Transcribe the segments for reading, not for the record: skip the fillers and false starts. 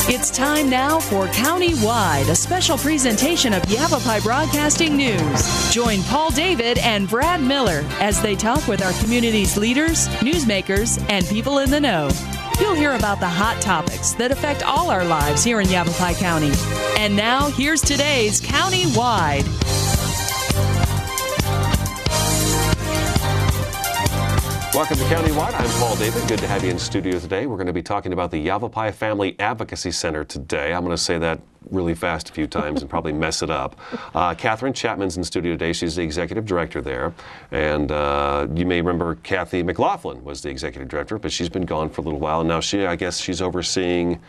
It's time now for Countywide, a special presentation of Yavapai Broadcasting News. Join Paul David and Brad Miller as they talk with our community's leaders, newsmakers, and people in the know. You'll hear about the hot topics that affect all our lives here in Yavapai County. And now, here's today's Countywide. Welcome to Countywide. I'm Paul David. Good to have you in studio today. We're going to be talking about the Yavapai Family Advocacy Center today. I'm going to say that really fast a few times and probably mess it up. Kathryn Chapman's in studio today. She's the executive director there. And you may remember Kathy McLaughlin was the executive director, but she's been gone for a little while. And now I guess she's overseeing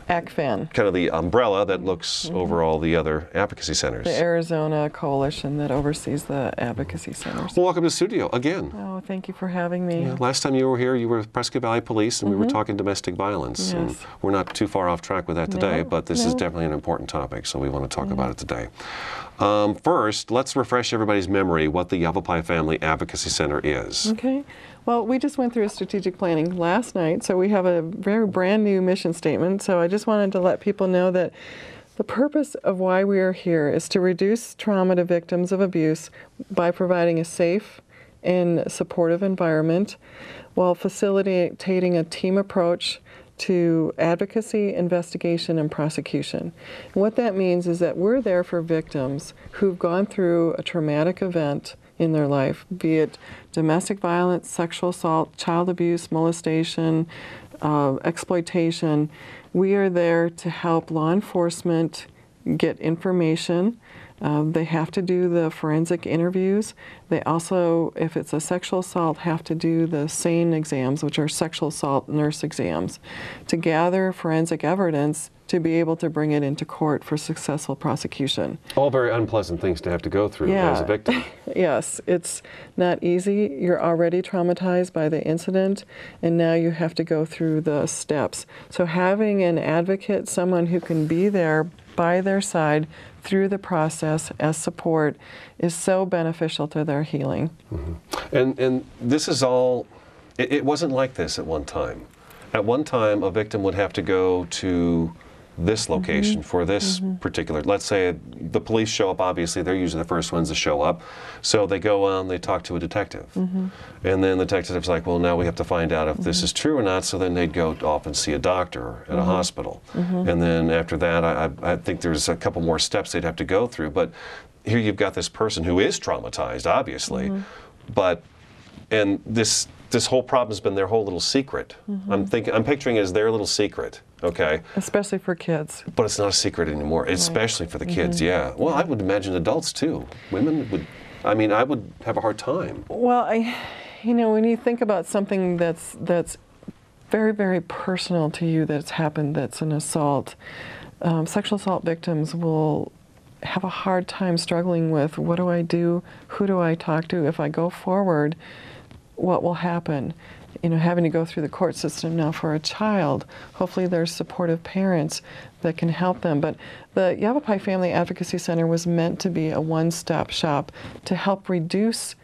ACFAN. Kind of the umbrella that looks over all the other advocacy centers. The Arizona coalition that oversees the advocacy centers. Well, welcome to the studio again. Oh, thank you for having me. Yeah, last time you were here, you were with Prescott Valley Police, and we were talking domestic violence. Yes. And we're not too far off track with that today, but this is definitely an important topic, so we want to talk about it today. First, let's refresh everybody's memory what the Yavapai Family Advocacy Center is. Okay. Well, we just went through a strategic planning last night, so we have a very brand new mission statement. So I just wanted to let people know that the purpose of why we are here is to reduce trauma to victims of abuse by providing a safe and supportive environment while facilitating a team approach to advocacy, investigation, and prosecution. And what that means is that we're there for victims who've gone through a traumatic event in their life, be it domestic violence, sexual assault, child abuse, molestation, exploitation. We are there to help law enforcement get information. They have to do the forensic interviews. They also, if it's a sexual assault, have to do the SANE exams, which are sexual assault nurse exams, to gather forensic evidence to be able to bring it into court for successful prosecution. All very unpleasant things to have to go through as a victim. Yes, it's not easy. You're already traumatized by the incident, and now you have to go through the steps. So having an advocate, someone who can be there by their side through the process as support, is so beneficial to their healing. And this is all, it wasn't like this at one time. At one time, a victim would have to go to this location for this particular, let's say the police show up, obviously they're usually the first ones to show up, so they go on, they talk to a detective, and then the detective's like, well, now we have to find out if this is true or not, so then they'd go off and see a doctor at a hospital, and then after that I think there's a couple more steps they'd have to go through, but here you've got this person who is traumatized, obviously, and this whole problem's been their whole little secret. I'm picturing it as their little secret, okay? Especially for kids. But it's not a secret anymore, especially for the kids, yeah. Well, I would imagine adults too. Women would, I mean, I would have a hard time. Well, when you think about something that's very, very personal to you that's happened, that's an assault, sexual assault victims will have a hard time struggling with, what do I do? Who do I talk to? If I go forward, what will happen? Having to go through the court system now for a child, hopefully there's supportive parents that can help them. But the Yavapai Family Advocacy Center was meant to be a one-stop shop to help reduce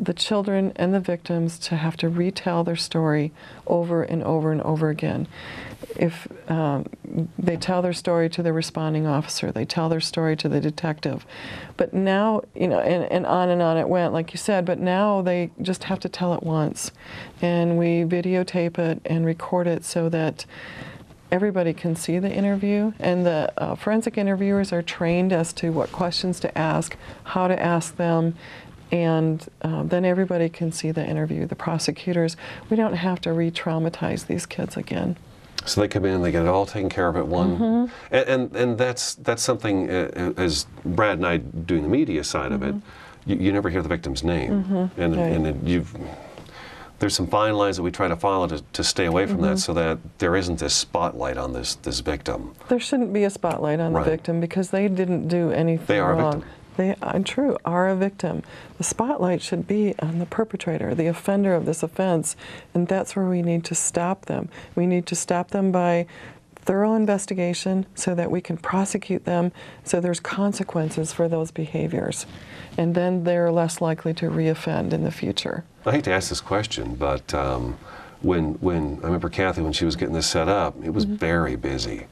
the children and the victims to have to retell their story over and over and over again. If they tell their story to the responding officer, they tell their story to the detective. But now, and on it went, like you said, but now they just have to tell it once. And we videotape it and record it so that everybody can see the interview. And the forensic interviewers are trained as to what questions to ask, how to ask them, and then everybody can see the interview. The prosecutors, we don't have to re-traumatize these kids again. So they come in, they get it all taken care of at one, and that's something, as Brad and I doing the media side of it, you never hear the victim's name, and there's some fine lines that we try to follow to stay away from that, so that there isn't this spotlight on this victim. There shouldn't be a spotlight on the victim because they didn't do anything wrong. They are a victim. They are a victim. The spotlight should be on the perpetrator, the offender of this offense, and that's where we need to stop them. We need to stop them by thorough investigation so that we can prosecute them, so there's consequences for those behaviors. And then they're less likely to reoffend in the future. I hate to ask this question, but when I remember Kathy, when she was getting this set up, it was very busy.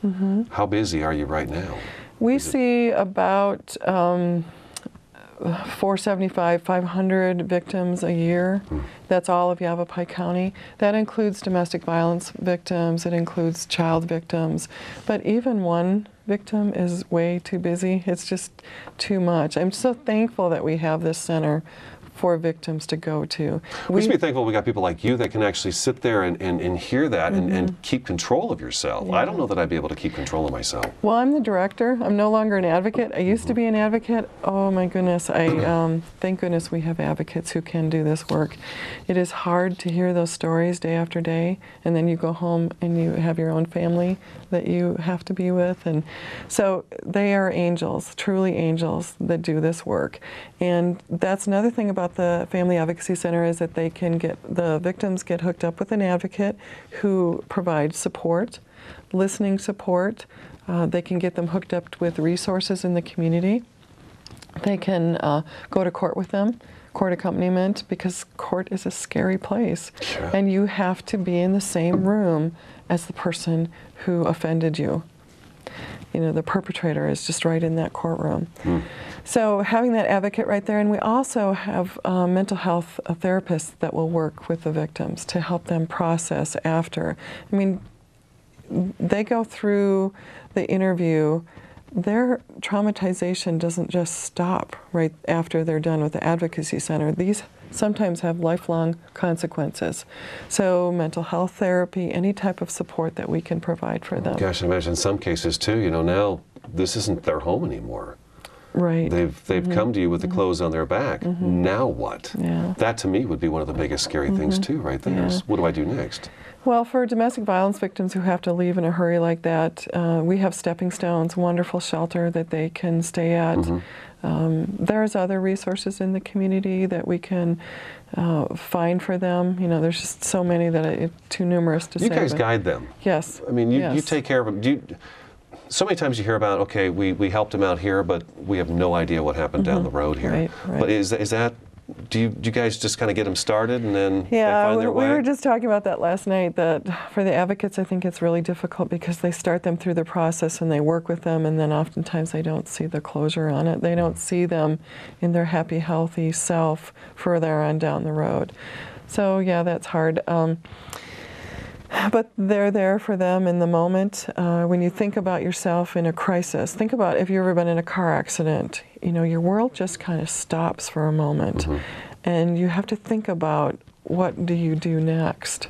How busy are you right now? We see about 475, 500 victims a year. That's all of Yavapai County. That includes domestic violence victims, it includes child victims, but even one victim is way too busy. It's just too much. I'm so thankful that we have this center for victims to go to. We should be thankful we got people like you that can actually sit there and hear that and keep control of yourself. Yeah. I don't know that I'd be able to keep control of myself. Well, I'm the director. I'm no longer an advocate. I used to be an advocate. Oh my goodness. Thank goodness we have advocates who can do this work. It is hard to hear those stories day after day, and then you go home and you have your own family that you have to be with. And so they are angels, truly angels, that do this work. And that's another thing about the Family Advocacy Center, is that they can the victims get hooked up with an advocate who provides support, listening support. They can get them hooked up with resources in the community. They can go to court with them, court accompaniment, because court is a scary place. Sure. And you have to be in the same room as the person who offended you. You know, the perpetrator is just right in that courtroom. So having that advocate right there, and we also have mental health therapists that will work with the victims to help them process after. I mean, they go through the interview. Their traumatization doesn't just stop right after they're done with the Advocacy Center. These sometimes have lifelong consequences. So mental health therapy, any type of support that we can provide for them. Gosh, I imagine in some cases too, you know, now this isn't their home anymore. Right. They've come to you with the clothes on their back. Now what? Yeah. That to me would be one of the biggest scary things too, right there. Yeah. Is, what do I do next? Well, for domestic violence victims who have to leave in a hurry like that, we have Stepping Stones, wonderful shelter that they can stay at. There's other resources in the community that we can find for them. You know, there's just so many that it's too numerous to say. You guys guide them. Yes. I mean, you yes. take care of them. So many times you hear about, okay, we helped them out here, but we have no idea what happened down the road here. Right, right. But is that, do you guys just kind of get them started and then they Yeah, find their way? we were just talking about that last night, that for the advocates, I think it's really difficult because they start them through the process and they work with them, and then oftentimes they don't see the closure on it. They don't see them in their happy, healthy self further on down the road. So yeah, that's hard. But they're there for them in the moment. When you think about yourself in a crisis, think about if you've ever been in a car accident. You know, your world just kind of stops for a moment, and you have to think about, what do you do next?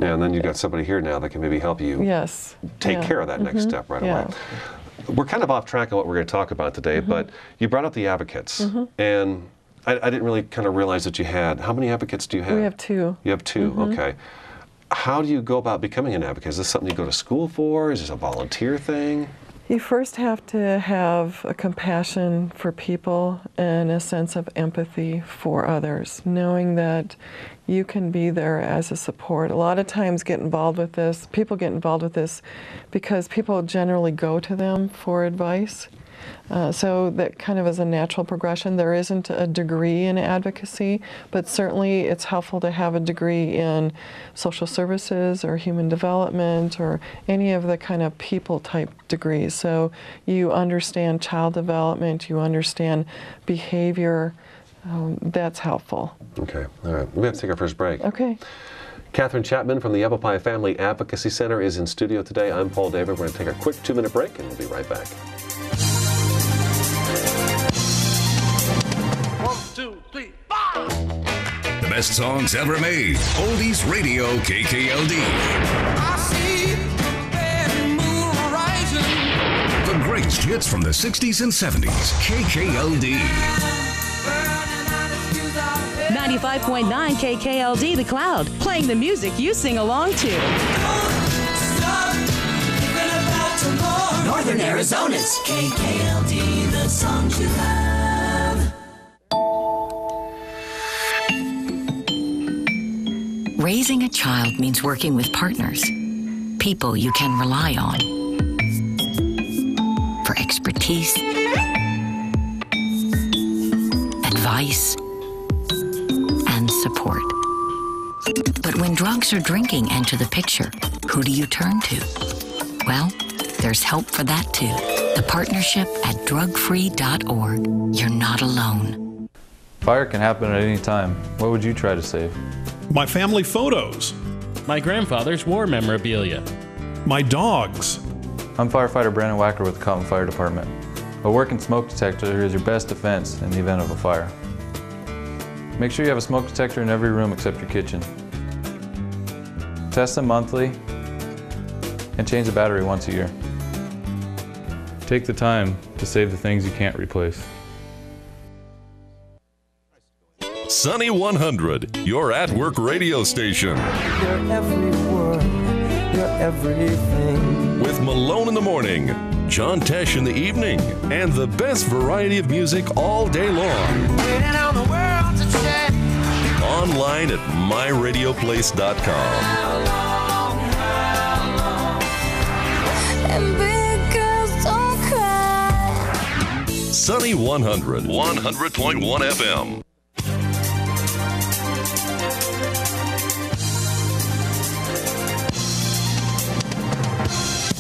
Yeah, and then you've got somebody here now that can maybe help you take care of that next step right away. We're kind of off track on what we're going to talk about today, but you brought up the advocates, and I didn't really kind of realize that you had. How many advocates do you have? We have 2. You have 2, okay. How do you go about becoming an advocate? Is this something you go to school for? Is this a volunteer thing? You first have to have a compassion for people and a sense of empathy for others, knowing that you can be there as a support. A lot of times people get involved with this because people generally go to them for advice. So that kind of is a natural progression. There isn't a degree in advocacy, but certainly it's helpful to have a degree in social services or human development or any of the kind of people type degrees. So you understand child development, you understand behavior. That's helpful. Okay, all right. We have to take our first break. Okay. Kathryn Chapman from the Yavapai Family Advocacy Center is in studio today. I'm Paul David. We're going to take a quick 2-minute break and we'll be right back. 1, 2, 3, 4. The best songs ever made. Oldies Radio KKLD. I see the bad moon rising. The greatest hits from the 60s and 70s. KKLD. 95.9 KKLD The Cloud, playing the music you sing along to. Northern Arizona's KKLD, the songs you love. Raising a child means working with partners, people you can rely on, for expertise, advice, and support. But when drugs or drinking enter the picture, who do you turn to? Well, there's help for that too. The partnership at drugfree.org. You're not alone. Fire can happen at any time. What would you try to save? My family photos. My grandfather's war memorabilia. My dogs. I'm firefighter Brandon Wacker with the Cotton Fire Department. A working smoke detector is your best defense in the event of a fire. Make sure you have a smoke detector in every room except your kitchen. Test them monthly and change the battery once a year. Take the time to save the things you can't replace. Sunny 100, your at-work radio station. You're every word, you're everything. With Malone in the morning, John Tesh in the evening, and the best variety of music all day long. Waiting on the world to change. Online at myradioplace.com. And big girls don't cry. Sunny 100, 100.1 FM.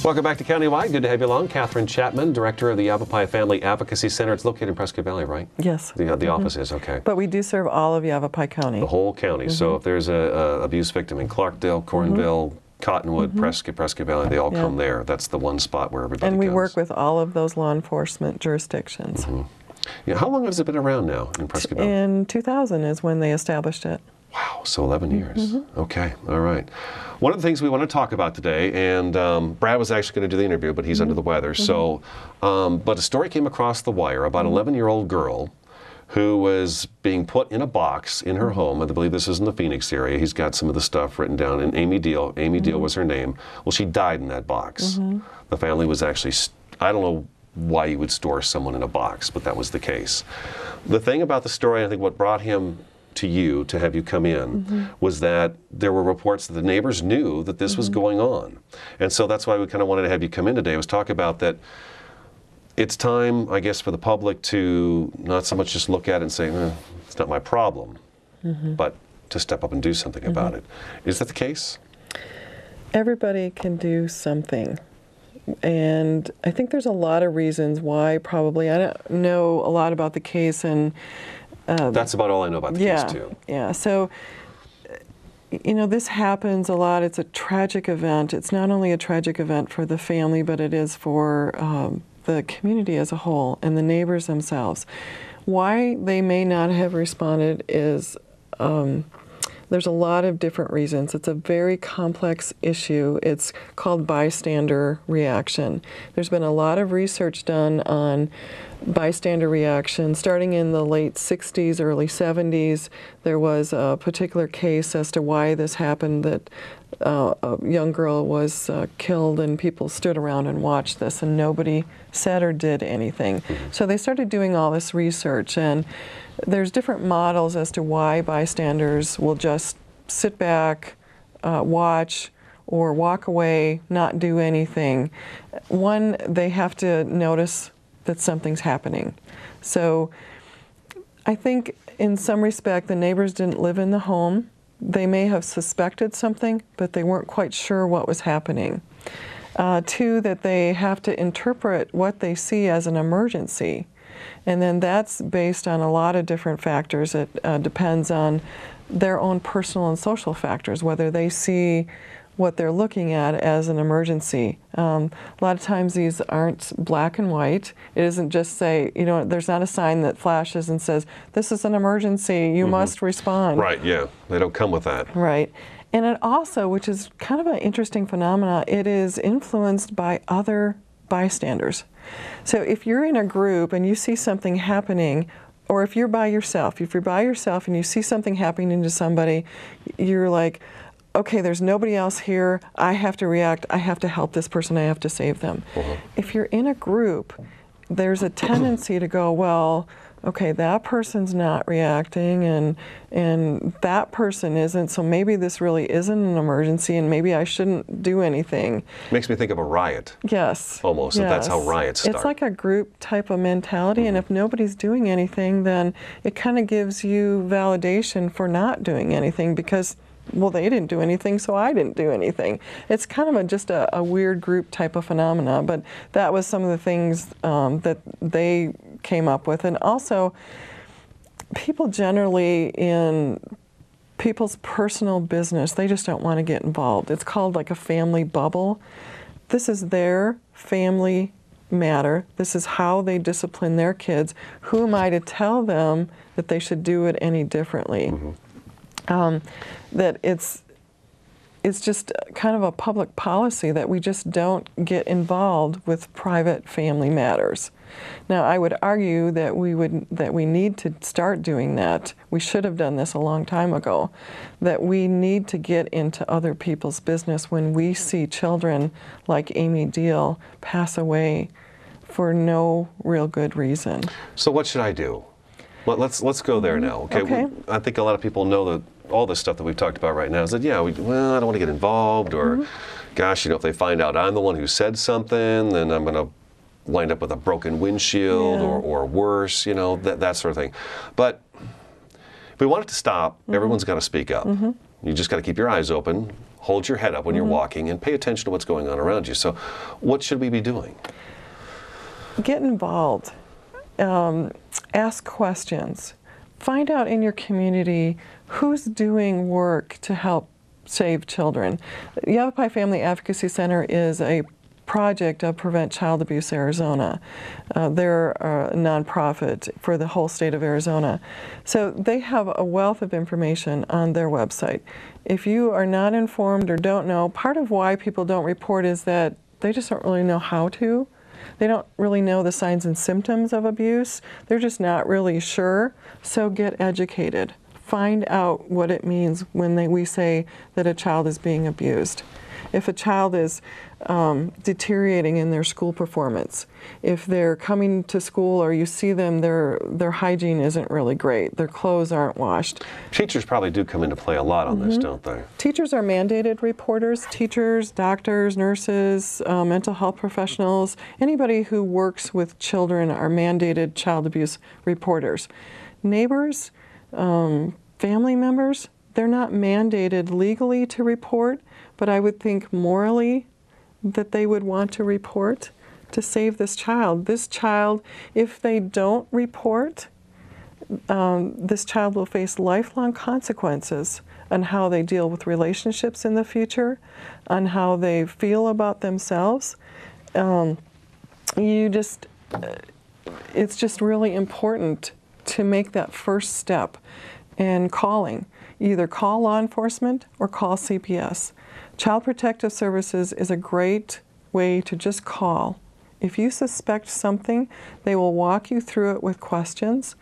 Welcome back to Countywide. Good to have you along. Kathryn Chapman, Director of the Yavapai Family Advocacy Center. It's located in Prescott Valley, right? Yes. The office is, okay. But we do serve all of Yavapai County. The whole county. So if there's a abuse victim in Clarkdale, Cornville, Cottonwood, Prescott Valley, they all come there. That's the one spot where everybody And we goes. work with all of those law enforcement jurisdictions. Yeah, how long has it been around now in Prescott Valley? In 2000 is when they established it. Wow, so 11 years. Okay, all right. One of the things we want to talk about today, and Brad was actually going to do the interview, but he's under the weather. So, but a story came across the wire about an 11-year-old girl who was being put in a box in her home. I believe this is in the Phoenix area. He's got some of the stuff written down. And Amy Deal was her name. Well, she died in that box. The family was actually, I don't know why you would store someone in a box, but that was the case. The thing about the story, I think what brought him to you, to have you come in, was that there were reports that the neighbors knew that this was going on. And so that's why we kind of wanted to have you come in today, was talk about that it's time, I guess, for the public to not so much just look at it and say, it's not my problem, but to step up and do something about it. Is that the case? Everybody can do something. And I think there's a lot of reasons why probably. I don't know a lot about the case, and that's about all I know about the case too. Yeah, so you know, this happens a lot. It's a tragic event. It's not only a tragic event for the family, but it is for the community as a whole and the neighbors themselves. Why they may not have responded is there's a lot of different reasons. It's a very complex issue. It's called bystander reaction. There's been a lot of research done on bystander reaction. Starting in the late 60s, early 70s, there was a particular case as to why this happened, that a young girl was killed and people stood around and watched this and nobody said or did anything. So they started doing all this research, and there's different models as to why bystanders will just sit back, watch, or walk away, not do anything. One, they have to notice that something's happening. So I think in some respect the neighbors didn't live in the home. They may have suspected something, but they weren't quite sure what was happening. Two, that they have to interpret what they see as an emergency. And then that's based on a lot of different factors. It depends on their own personal and social factors, whether they see what they're looking at as an emergency. A lot of times these aren't black and white. It isn't just say, you know, there's not a sign that flashes and says, this is an emergency, you must respond. Right, yeah, they don't come with that. Right. And it also, which is kind of an interesting phenomena, it is influenced by other bystanders. So if you're in a group and you see something happening, or if you're by yourself and you see something happening to somebody, you're like, okay, there's nobody else here, I have to react, I have to help this person, I have to save them. If you're in a group, there's a tendency to go, well, okay, that person's not reacting and that person isn't, so maybe this really isn't an emergency and maybe I shouldn't do anything. Makes me think of a riot. Yes. Almost, yes. That's how riots start. It's like a group type of mentality, and if nobody's doing anything, then it kind of gives you validation for not doing anything because well, they didn't do anything, so I didn't do anything. It's kind of just a weird group type of phenomena, but that was some of the things that they came up with. And also, people generally in people's personal business, they just don't want to get involved. It's called like a family bubble. This is their family matter. This is how they discipline their kids. Who am I to tell them that they should do it any differently? That it's just kind of a public policy that we just don't get involved with private family matters. Now, I would argue that we need to start doing that. We should have done this a long time ago. That we need to get into other people's business when we see children like Amy Deal pass away for no real good reason. So what should I do? Well, let's go there now. Okay. I think a lot of people know that all this stuff that we've talked about right now is that, yeah, I don't want to get involved, or gosh, if they find out I'm the one who said something, then I'm going to wind up with a broken windshield or worse, that sort of thing. But if we want it to stop, everyone's got to speak up. You just got to keep your eyes open, hold your head up when you're walking, and pay attention to what's going on around you. So what should we be doing? Get involved. Ask questions. Find out in your community who's doing work to help save children. The Yavapai Family Advocacy Center is a project of Prevent Child Abuse Arizona. They're a nonprofit for the whole state of Arizona. So they have a wealth of information on their website. If you are not informed or don't know, part of why people don't report is that they just don't really know how to. They don't really know the signs and symptoms of abuse. They're just not really sure. So get educated. Find out what it means when we say that a child is being abused. If a child is deteriorating in their school performance, if they're coming to school or you see them, their hygiene isn't really great, their clothes aren't washed. Teachers probably do come into play a lot on this, don't they? Teachers are mandated reporters. Teachers, doctors, nurses, mental health professionals, anybody who works with children are mandated child abuse reporters. Neighbors, family members, they're not mandated legally to report, but I would think morally that they would want to report to save this child. This child, if they don't report, this child will face lifelong consequences on how they deal with relationships in the future, on how they feel about themselves. It's just really important to make that first step in calling. Either call law enforcement or call CPS. Child Protective Services is a great way to just call. If you suspect something, they will walk you through it with questions.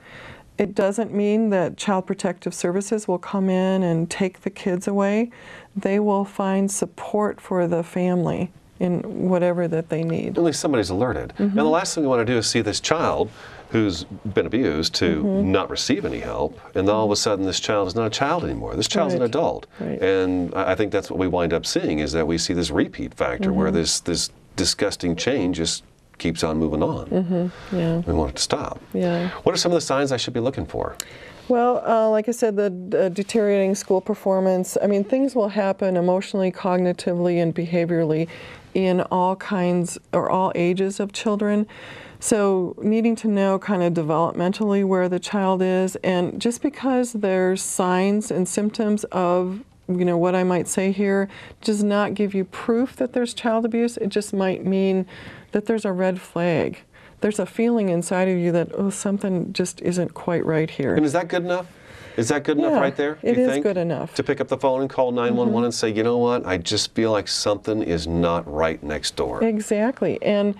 It doesn't mean that Child Protective Services will come in and take the kids away. They will find support for the family in whatever that they need. At least somebody's alerted. And the last thing we want to do is see this child who's been abused to not receive any help, and then all of a sudden this child is not a child anymore. This child's an adult. And I think that's what we wind up seeing, is that we see this repeat factor where this disgusting change just keeps on moving on. We want it to stop. What are some of the signs I should be looking for? Well, like I said, the deteriorating school performance, I mean, things will happen emotionally, cognitively, and behaviorally in all kinds or all ages of children. So needing to know kind of developmentally where the child is, and just because there's signs and symptoms of, what I might say here, does not give you proof that there's child abuse. It just might mean that there's a red flag. There's a feeling inside of you that, something just isn't quite right here. And is that good enough? Is that good enough right there? It is good enough. To pick up the phone and call 911 and say, you know what, I just feel like something is not right next door. Exactly. And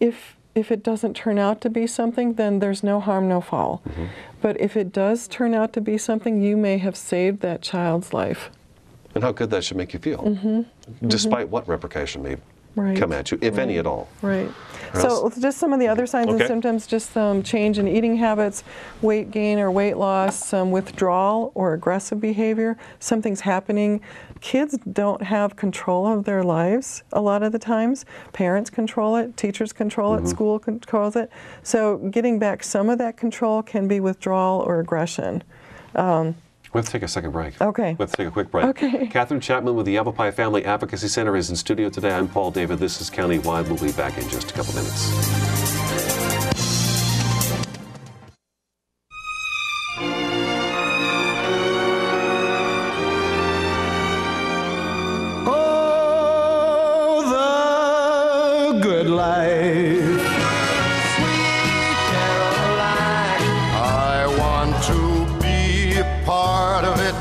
if it doesn't turn out to be something, then there's no harm, no foul. But if it does turn out to be something, you may have saved that child's life. And how good that should make you feel, despite what repercussion may come at you, if any at all. So just some of the other signs and symptoms, just some change in eating habits, weight gain or weight loss, some withdrawal or aggressive behavior, something's happening. Kids don't have control of their lives a lot of the times. Parents control it, teachers control it, school controls it. So getting back some of that control can be withdrawal or aggression. We have to take a second break. Okay. We have to take a quick break. Okay. Kathryn Chapman with the Yavapai Family Advocacy Center is in studio today. I'm Paul David. This is Countywide. We'll be back in just a couple minutes. Good life. Sweet Caroline, I want to be a part of it.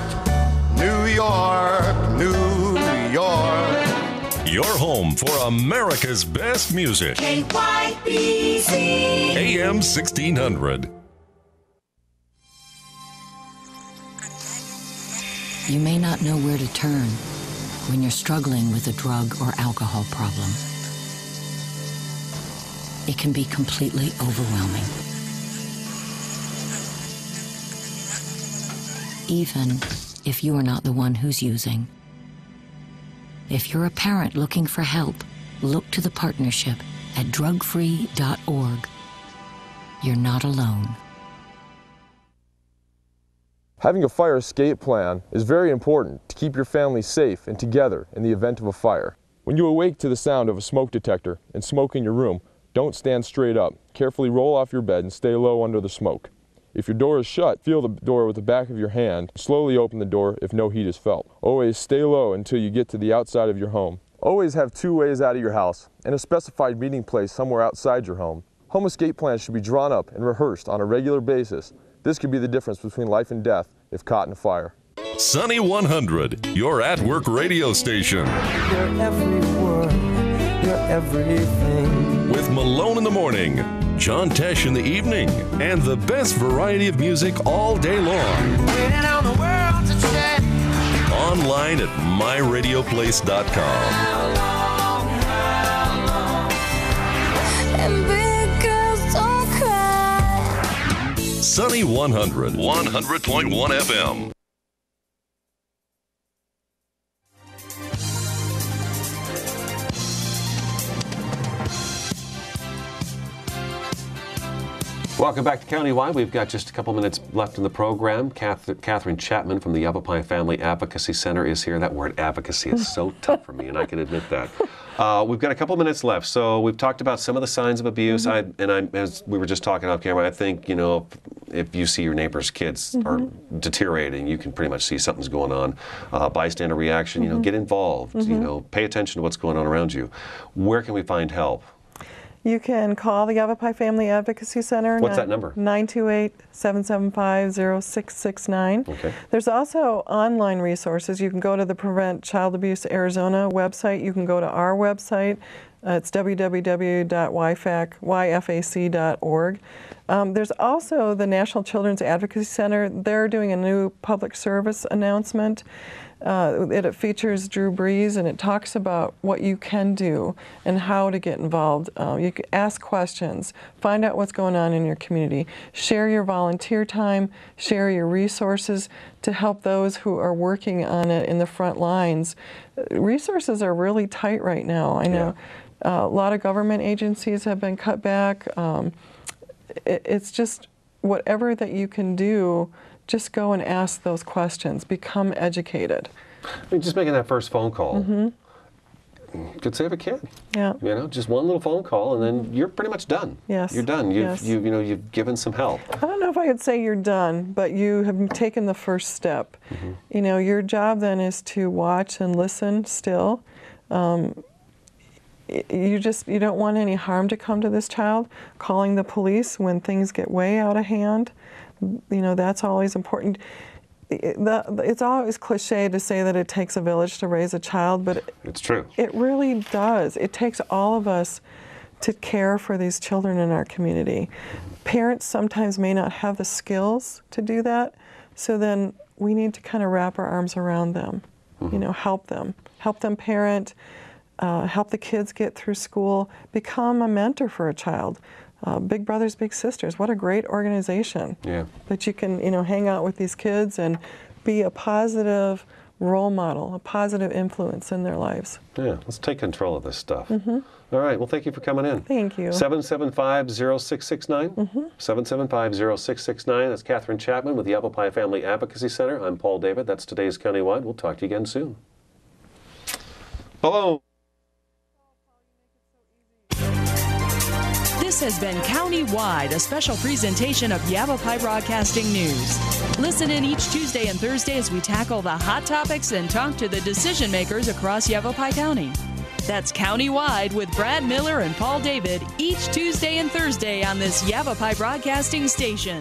New York, New York. Your home for America's best music. KYBZ. AM 1600. You may not know where to turn when you're struggling with a drug or alcohol problem. It can be completely overwhelming. Even if you are not the one who's using. If you're a parent looking for help, look to the partnership at drugfree.org. You're not alone. Having a fire escape plan is very important to keep your family safe and together in the event of a fire. When you awake to the sound of a smoke detector and smoke in your room, don't stand straight up. Carefully roll off your bed and stay low under the smoke. If your door is shut, feel the door with the back of your hand. Slowly open the door if no heat is felt. Always stay low until you get to the outside of your home. Always have 2 ways out of your house and a specified meeting place somewhere outside your home. Home escape plans should be drawn up and rehearsed on a regular basis. This could be the difference between life and death if caught in a fire. Sunny 100, your at-work radio station. You're every word, you're everything. With Malone in the morning, John Tesh in the evening, and the best variety of music all day long. Waiting on the world to check. Online at myradioplace.com. And big girls don't cry. Sunny 100, 100.1 FM. Welcome back to Countywide. We've got just a couple minutes left in the program. Kathryn Chapman from the Yavapai Family Advocacy Center is here. That word advocacy is so tough for me, and I can admit that. We've got a couple minutes left. So we've talked about some of the signs of abuse. As we were just talking off camera, I think, you know, if you see your neighbor's kids are deteriorating, you can pretty much see something's going on. Bystander reaction, you know, get involved, you know, pay attention to what's going on around you. Where can we find help? You can call the Yavapai Family Advocacy Center. What's that number? 928-775-0669. Okay. There's also online resources. You can go to the Prevent Child Abuse Arizona website. You can go to our website. It's www.yfac.org. There's also the National Children's Advocacy Center. They're doing a new public service announcement. It features Drew Brees, and it talks about what you can do and how to get involved. You can ask questions, find out what's going on in your community, share your volunteer time, share your resources to help those who are working on it in the front lines. Resources are really tight right now. I know a lot of government agencies have been cut back. It's just whatever that you can do. Just go and ask those questions. Become educated. I mean, just making that first phone call could save a kid. Yeah. You know, just one little phone call, and then you're pretty much done. Yes. You're done. You've given some help. I don't know if I could say you're done, but you have taken the first step. You know, your job then is to watch and listen still. You don't want any harm to come to this child. Calling the police when things get way out of hand. You know, that's always important. It's always cliche to say that it takes a village to raise a child, but it's true. It really does. It takes all of us to care for these children in our community. Parents sometimes may not have the skills to do that, so then we need to kind of wrap our arms around them, you know, help them parent, help the kids get through school, become a mentor for a child. Big Brothers Big Sisters, what a great organization. Yeah. That you can, you know, hang out with these kids and be a positive role model, a positive influence in their lives. Yeah, let's take control of this stuff. All right, well, thank you for coming in. Thank you. 775-0669. 775-0669. That's Kathryn Chapman with the Apple Pie Family Advocacy Center. I'm Paul David. That's today's Countywide. We'll talk to you again soon. Hello. This has been Countywide, a special presentation of Yavapai Broadcasting News. Listen in each Tuesday and Thursday as we tackle the hot topics and talk to the decision makers across Yavapai County. That's Countywide with Brad Miller and Paul David each Tuesday and Thursday on this Yavapai Broadcasting station.